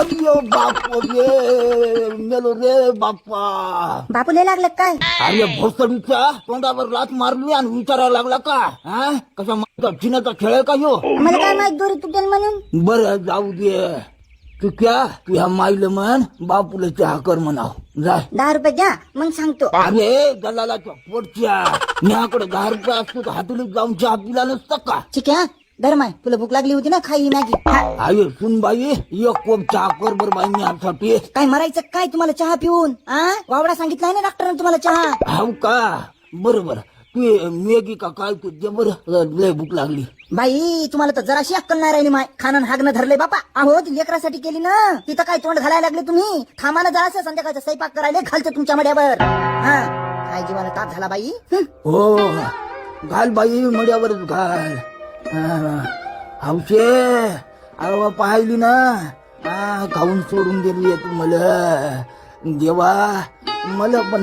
अरे बाप रे, मेलो रे बाप्पा. बापूला लागलं काय? अरे भोसडीच्या तोंडावर लात मारली आणि विचारायला लागला का? हा कशा माझा चिन्हाचा खेळ आहे का ह्यो? मला काय माहित दोरी तुटेल म्हणून. बरं जाऊ दे. तू क्या तुझ्या माईला म्हण बापूला चहा कर म्हणाव. जाय. 10 रुपये द्या मग सांगतो. अरे दलालाच्या पोटच्या न्याकडे 10 रुपये असतो तर हातुलीत जाऊन चहा पिला नसतं का? ठीक आहे धर्माय, तुला भूक लागली होती ना, खाई मॅगी. अरे सुन बाई एक कोप चहा कर बर बाई न्यासाठी. काय मरायचं काय तुम्हाला चहा पिऊन? वावडा सांगितलाय ना डॉक्टरने तुम्हाला चहा. हाव का? बरोबर. तू मेगी का काय तू दे बरं, लय भूक लागली. बाई तुम्हाला तर जराशी अक्कल नाही राहिली माय. खाणं हागणं धरले बापा. अहो ती लेकरासाठी केली ना, तिथं काय तोंड घालायला लागले तुम्ही. थांबानं जरासं संध्याकाळचा स्वयंपाक करायला घालते तुमच्या मड्यावर. काय जीवाला ताप झाला बाई. हो घाल बाई मड्यावरच घाल. हौशे अहो पाहिली ना, खाऊन सोडून दिली तू मला. देवा मला पण